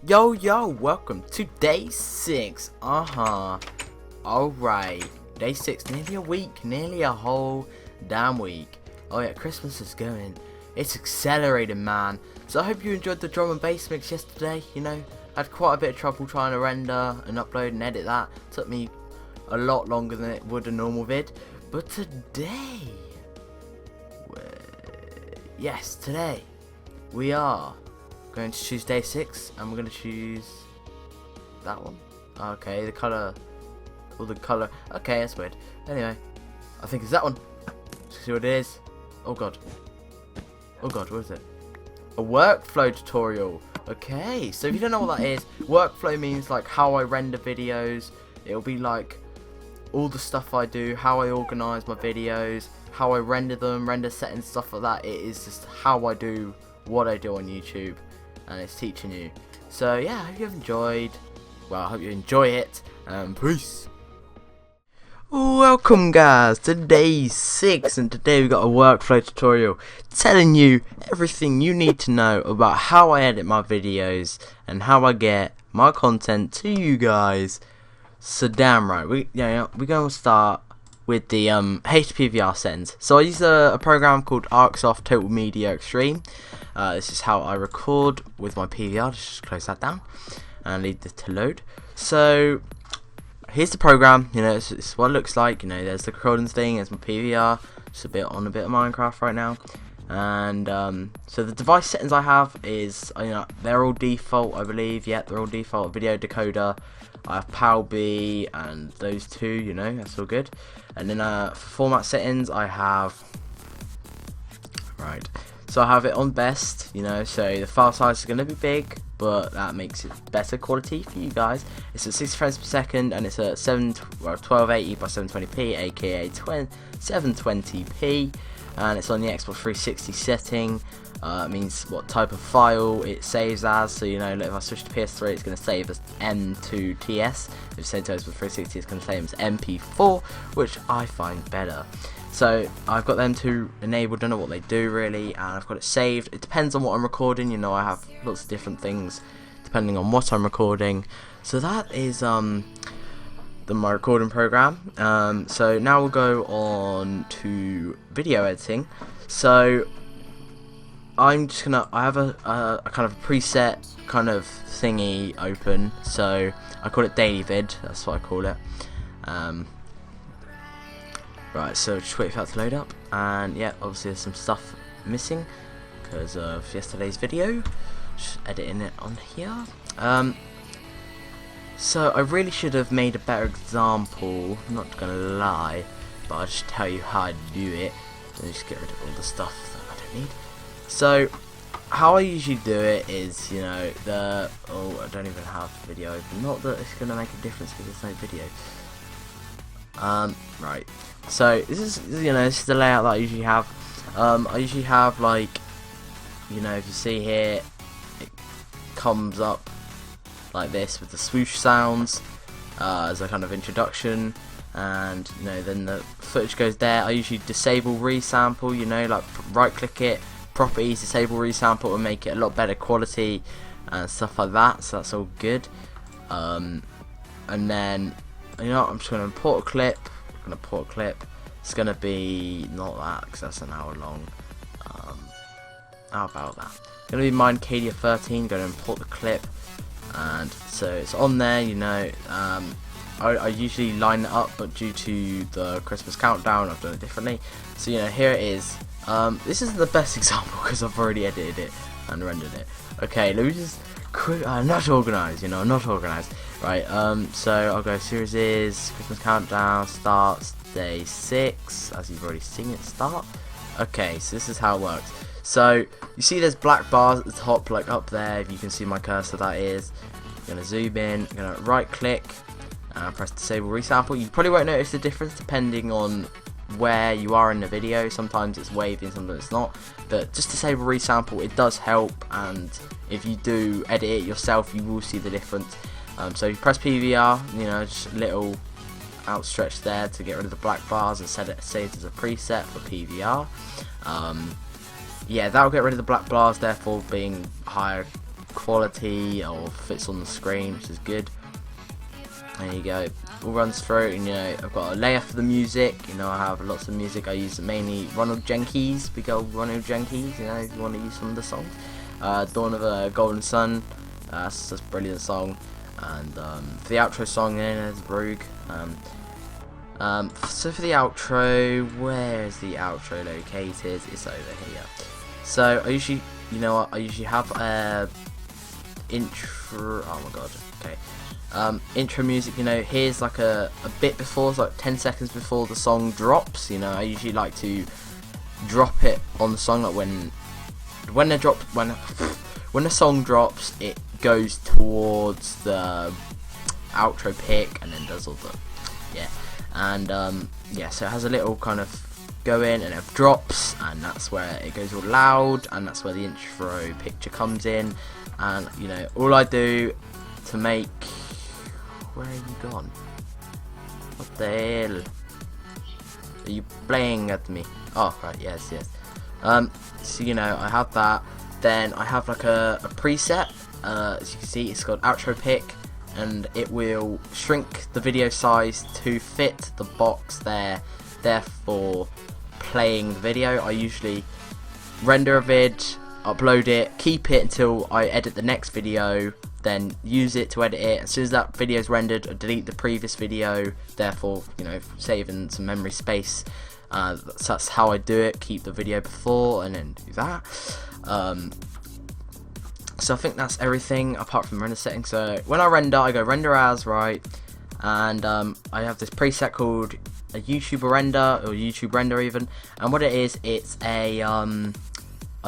Yo, welcome to day 6. Alright, day 6, nearly a week, nearly a whole damn week. Oh yeah, Christmas is going. It's accelerating, man. So I hope you enjoyed the drum and bass mix yesterday. You know, I had quite a bit of trouble trying to render and upload and edit that. Took me a lot longer than it would a normal vid. But today, today, we are going to choose day 6, and we're going to choose that one. Okay, the colour, okay, that's weird. Anyway, I think it's that one. Let's see what it is. Oh god, what is it? A workflow tutorial. Okay, so if you don't know what that is, workflow means like how I render videos. It'll be like all the stuff I do, how I organise my videos, how I render them, render settings, stuff like that. It is just how I do what I do on YouTube, and it's teaching you. So yeah, I hope you've enjoyed. Well, I hope you enjoy it, and peace. Welcome guys to day 6, and today we've got a workflow tutorial telling you everything you need to know about how I edit my videos and how I get my content to you guys. So damn right, we're going to start with the HPVR settings. So I use a program called ArcSoft Total Media Extreme. This is how I record with my PVR. Just close that down and leave this to load. So here's the program. You know, it's what it looks like. You know, there's the recording thing. There's my PVR. Just a bit of Minecraft right now. And so the device settings I have is, you know, they're all default, I believe. Yeah, they're all default. Video decoder. I have PAL-B and those two. You know, that's all good. And then for format settings, I have So I have it on best, you know, so the file size is going to be big, but that makes it better quality for you guys. It's at 60 frames per second, and it's at 1280 by 720p, aka 720p, and it's on the Xbox 360 setting. It means what type of file it saves as, so you know, if I switch to PS3, it's going to save as M2TS. If it's sent to Xbox 360, it's going to save as MP4, which I find better. So I've got them two enabled. Don't know what they do really, and I've got it saved. It depends on what I'm recording. You know, I have lots of different things depending on what I'm recording. So that is my recording program. So now we'll go on to video editing. So I have a kind of preset kind of thingy open. So I call it daily vid. That's what I call it. Right, so just wait for that to load up, and yeah, obviously there's some stuff missing because of yesterday's video. Just editing it on here. So I really should have made a better example, I'm not gonna lie, but I'll just tell you how I do it. Let me just get rid of all the stuff that I don't need. So how I usually do it is, you know, I don't even have video open. Not that it's gonna make a difference because there's no video. Right. So this is the layout that I usually have. I usually have, like, you know, if you see here, it comes up like this with the swoosh sounds as a kind of introduction, and you know, then the footage goes there. I usually disable resample. You know, like right click it, properties, disable resample, and make it a lot better quality and stuff like that. So that's all good. And then, you know, I'm just going to import a clip. It's going to be not that, because that's an hour long. How about that? It's going to be mine Cadia 13. Going to import the clip, and so it's on there. You know, I usually line it up, but due to the Christmas countdown, I've done it differently. So you know, here it is. This isn't the best example because I've already edited it and rendered it. Okay, let me just quick. I'm not organised. You know, I'm not organised. Right, so I'll go series is Christmas countdown starts day 6, as you've already seen it start. Okay, so this is how it works. So you see there's black bars at the top, like up there, if you can see my cursor, that is. I'm gonna zoom in, I'm gonna right click and press disable resample. You probably won't notice the difference depending on where you are in the video. Sometimes it's waving, sometimes it's not, but just disable resample, it does help, and if you do edit it yourself, you will see the difference. So you press PVR, you know, just a little outstretched there to get rid of the black bars and set it saved as a preset for PVR. Yeah, that'll get rid of the black bars, therefore being higher quality or fits on the screen, which is good. There you go, all runs through, and you know, I've got a layer for the music. You know, I have lots of music. I use mainly Ronald Jenkins, big old Ronald Jenkins, you know, if you want to use some of the songs. Dawn of a Golden Sun, that's just a brilliant song. And for the outro song, then there's Rogue. So for the outro, where is the outro located? It's over here. So I usually, you know what, I usually have a intro. Oh my god, okay. Intro music, you know, here's like a bit before, so like 10 seconds before the song drops. You know, I usually like to drop it on the song, like when the song drops, it goes towards the outro pick and then does all the so it has a little kind of go in and it drops, and that's where it goes all loud, and that's where the intro picture comes in. And you know, all I do to make, where are you gone? What the hell are you playing at me? Oh right, yes. So you know, I have that. Then I have like a preset. As you can see, it's called outro pick, and it will shrink the video size to fit the box there, therefore playing the video. I usually render a vid, upload it, keep it until I edit the next video, then use it to edit it. As soon as that video is rendered, I delete the previous video, therefore, you know, saving some memory space. So that's how I do it, keep the video before and then do that. So I think that's everything apart from render settings. So when I render, I go render as, right, and I have this preset called a YouTube render, or YouTube render even, and what it is, it's a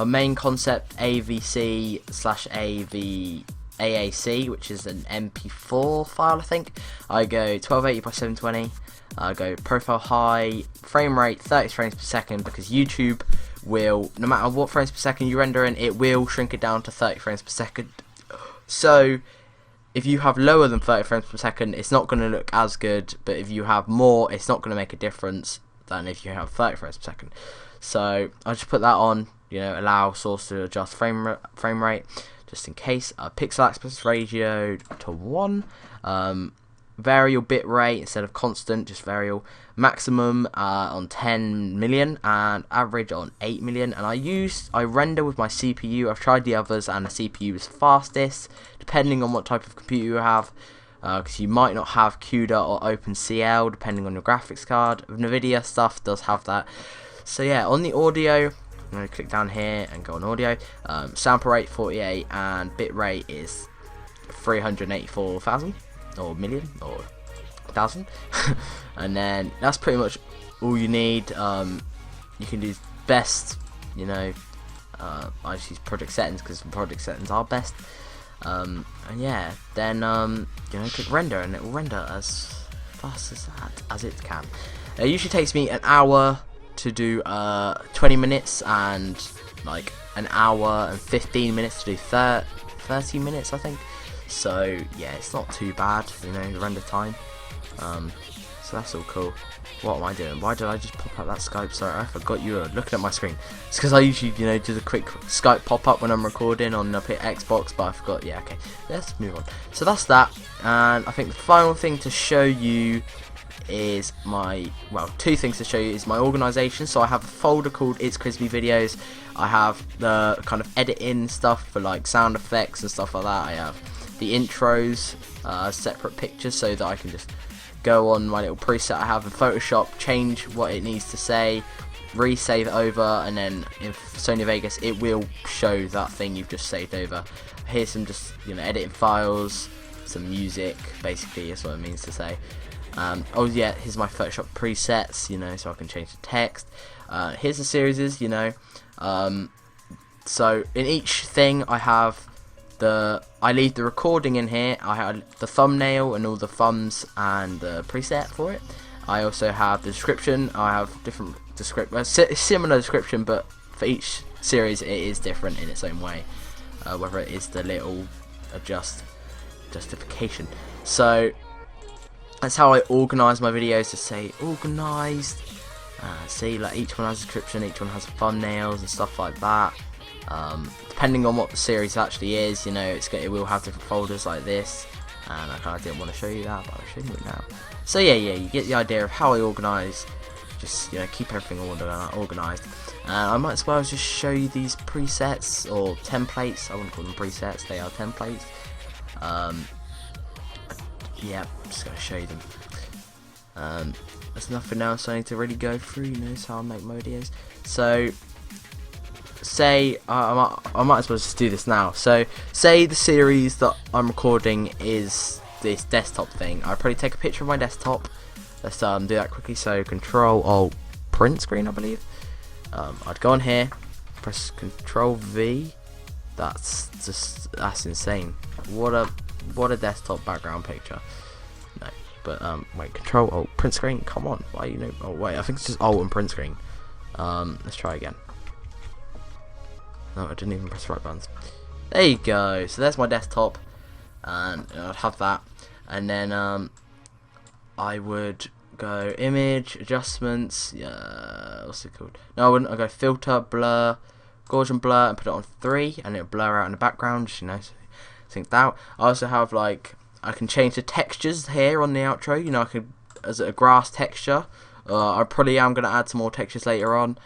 main concept AVC / AAC, which is an MP4 file, I think. I go 1280 by 720. I go profile high, frame rate 30 frames per second, because YouTube will, no matter what frames per second you render in, it will shrink it down to 30 frames per second. So if you have lower than 30 frames per second, it's not going to look as good, but if you have more, it's not going to make a difference than if you have 30 frames per second. So I just put that on, you know, allow source to adjust frame rate, just in case. Pixel aspect ratio to 1. Variable bit rate instead of constant, just variable. Maximum on 10 million and average on 8 million. And I render with my CPU. I've tried the others and the CPU is fastest, depending on what type of computer you have, because you might not have CUDA or OpenCL depending on your graphics card. NVIDIA stuff does have that. So yeah, on the audio, I'm going to click down here and go on audio. Sample rate 48 and bit rate is 384,000 or million or 1,000. And then that's pretty much all you need. You can do best, you know, I just use project settings because project settings are best. And yeah, then you know, click render and it will render as fast as it can. It usually takes me an hour to do 20 minutes, and like an hour and 15 minutes to do 30 minutes, I think. So yeah, it's not too bad, you know, the render time. So that's all cool. What am I doing? Why did I just pop up that Skype? Sorry, I forgot you were looking at my screen. It's because I usually, you know, do the quick Skype pop up when I'm recording on the Xbox, but I forgot. Yeah, okay, let's move on. So that's that, and I think the final thing to show you is two things to show you is my organisation. So I have a folder called It's Krisby Videos. I have the kind of editing stuff for like sound effects and stuff like that. I have the intros, separate pictures, so that I can just go on my little preset I have in Photoshop, change what it needs to say, resave it over, and then in Sony Vegas it will show that thing you've just saved over. Here's some just, you know, editing files, some music, basically is what it means to say. Oh yeah, here's my Photoshop presets, you know, so I can change the text. Here's the series, you know. So in each thing I have I leave the recording in here. I have the thumbnail and all the thumbs and the preset for it. I also have the description. I have different similar description, but for each series it is different in its own way. Whether it is the little justification. So that's how I organise my videos, to say organised. See, like each one has a description, each one has thumbnails and stuff like that. Depending on what the series actually is, you know, it will have different folders like this, and I kind of didn't want to show you that, but I'll show you it now. So yeah, you get the idea of how I organise, just, you know, keep everything organised. And I might as well just show you these presets, or templates. I wouldn't call them presets, they are templates. Yeah, I'm just going to show you them. There's nothing else I need to really go through, you know, so I'll make my videos. So, say, I might as well just do this now. So, say the series that I'm recording is this desktop thing. I'll probably take a picture of my desktop. Let's do that quickly. So, Control Alt print screen, I believe. I'd go on here, press Control V. That's insane. What a desktop background picture. No, but wait, Control Alt print screen. Come on, why you know? Oh wait, I think it's just Alt and print screen. Let's try again. No, I didn't even press the right buttons. There you go. So there's my desktop, and I'd have that, and then I would go image adjustments. Yeah, what's it called? No, I wouldn't. I go filter, blur, Gaussian blur, and put it on 3, and it'll blur out in the background. You know, so synced out. I also have, like, I can change the textures here on the outro. You know, I could, as a grass texture. I probably am gonna add some more textures later on.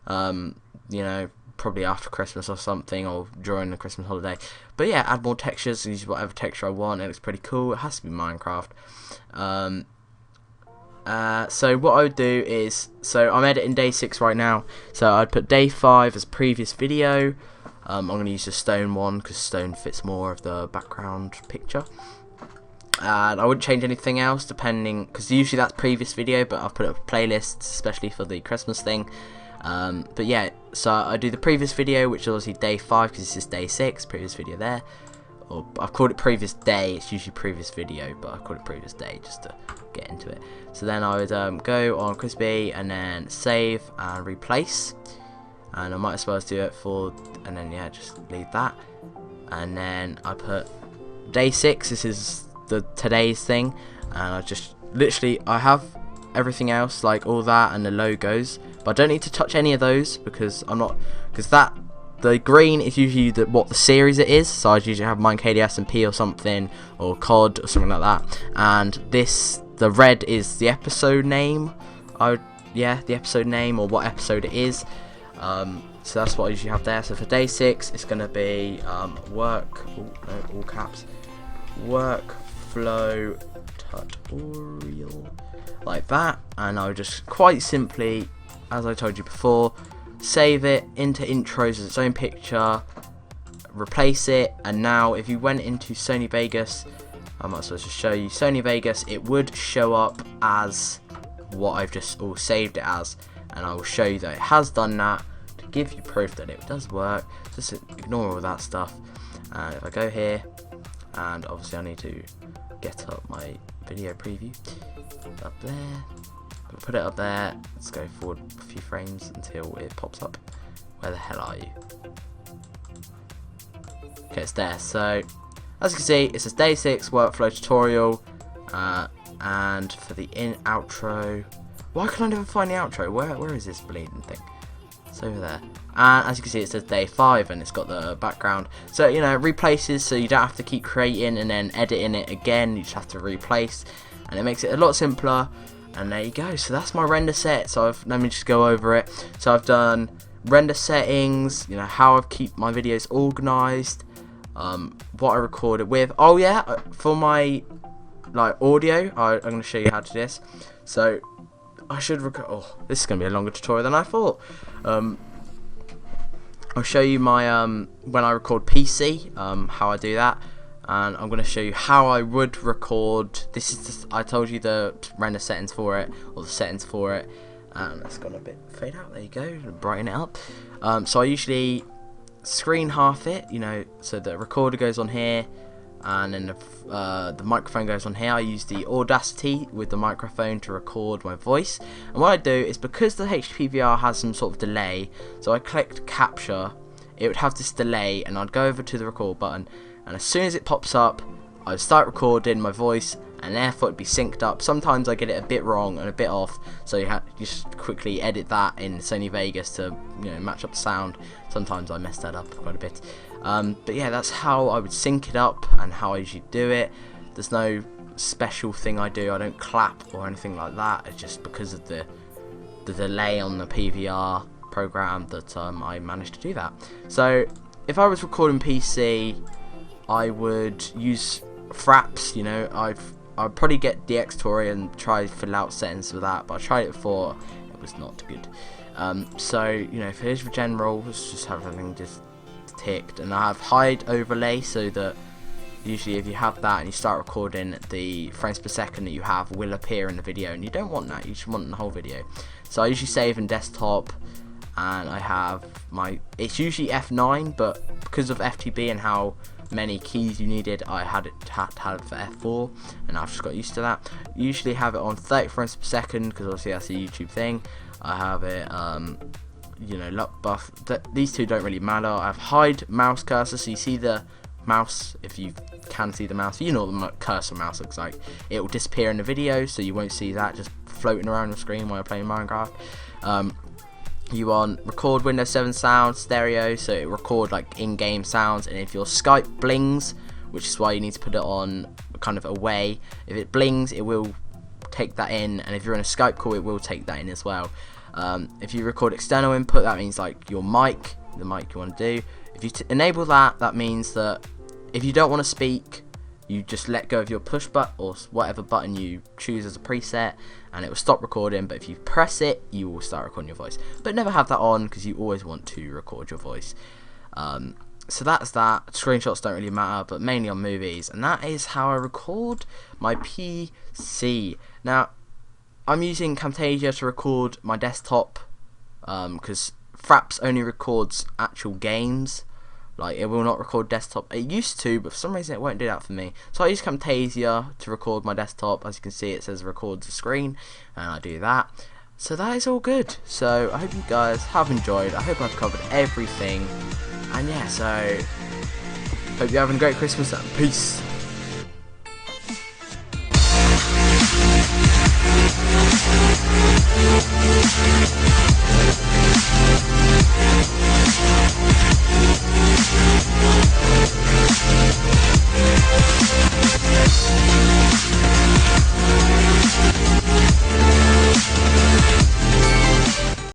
You know, probably after Christmas or something, or during the Christmas holiday. But yeah, add more textures, use whatever texture I want. It looks pretty cool. It has to be Minecraft. So what I would do is, so I'm editing day 6 right now, so I'd put day 5 as previous video. I'm going to use the stone one because stone fits more of the background picture. And I wouldn't change anything else, depending, because usually that's previous video, but I've put up playlists especially for the Christmas thing. But yeah, so I do the previous video, which is obviously day 5 because it's just day 6, previous video there. Or I've called it previous day, it's usually previous video, but I called it previous day just to get into it. So then I would go on Krisby and then save and replace, and I might as well do it for, and then yeah, just leave that, and then I put day 6, this is the today's thing, and I just literally, I have everything else, like all that and the logos, but I don't need to touch any of those because I'm not, because that, the green is usually what the series it is, so I'd usually have mine KDS&P or something, or COD or something like that, and this, the red is the episode name. Yeah, the episode name, or what episode it is. So that's what I usually have there. So for day 6, it's going to be work, all caps, workflow tutorial, like that, and I would just quite simply, as I told you before, save it into intros as its own picture, replace it, and now if you went into Sony Vegas, I might as well just show you Sony Vegas, it would show up as what I've just all saved it as, and I will show you that it has done that to give you proof that it does work. Just ignore all that stuff, and if I go here, and obviously I need to get up my video preview up there. I'll put it up there. Let's go forward a few frames until it pops up. Where the hell are you? Okay, it's there. So as you can see, it says day 6 workflow tutorial, and for the outro, why can I never find the outro? Where is this bleeding thing? It's over there. And as you can see, it says day 5, and it's got the background. So you know, it replaces, so you don't have to keep creating and then editing it again. You just have to replace, and it makes it a lot simpler. And there you go. So that's my render set. So let me just go over it. So I've done render settings. You know, how I keep my videos organised. What I record it with. Oh yeah, for my like audio, I'm going to show you how to do this. So I should record. Oh, this is going to be a longer tutorial than I thought. I'll show you my when I record PC, how I do that, and I'm going to show you how I would record. This is I told you the render settings for it, or the settings for it, and it's gone a bit fade out. There you go, brighten it up. So I usually screen half it, you know, so the recorder goes on here, and then the microphone goes on here. I use the Audacity with the microphone to record my voice, and what I do is, because the HPVR has some sort of delay, so I clicked capture, it would have this delay, and I'd go over to the record button, and as soon as it pops up, I'd start recording my voice, and therefore it'd be synced up. Sometimes I get it a bit wrong and a bit off, so you just quickly edit that in Sony Vegas to, you know, match up the sound Sometimes I mess that up quite a bit. But yeah, that's how I would sync it up and how I usually do it. There's no special thing I do. I don't clap or anything like that. It's just because of the delay on the PVR program that I managed to do that. So if I was recording PC, I would use Fraps. You know, I'd probably get DxTory and try to fill out settings for that, but I tried it before, it was not good. So you know, here's for general, let's just have everything just ticked, and I have hide overlay, so that usually if you have that and you start recording, the frames per second that you have will appear in the video, and you don't want that, you just want the whole video. So I usually save in desktop, and I have it's usually F9, but because of FTB and how many keys you needed, I had it for F4, and I've just got used to that. Usually have it on 30 frames per second, because obviously that's a YouTube thing. I have it, you know, luck buff. These two don't really matter. I have hide mouse cursor, so you see the mouse, if you can see the mouse, you know what the cursor mouse looks like. It will disappear in the video, so you won't see that just floating around the screen while you're playing Minecraft. You want record Windows 7 sound stereo, so it record like in-game sounds, and if your Skype blings, which is why you need to put it on kind of away, if it blings it will take that in, and if you're in a Skype call it will take that in as well. If you record external input, that means like your mic, the mic you want to do. If you enable that, that means that if you don't want to speak, you just let go of your push button or whatever button you choose as a preset, and it will stop recording. But if you press it, you will start recording your voice. But never have that on, because you always want to record your voice. So that's that. Screenshots don't really matter, but mainly on movies, and that is how I record my PC. Now I'm using Camtasia to record my desktop, because Fraps only records actual games. Like, it will not record desktop. It used to, but for some reason it won't do that for me. So I use Camtasia to record my desktop. As you can see, it says record the screen, and I do that. So that is all good. So I hope you guys have enjoyed. I hope I've covered everything. And yeah, so hope you're having a great Christmas, and peace.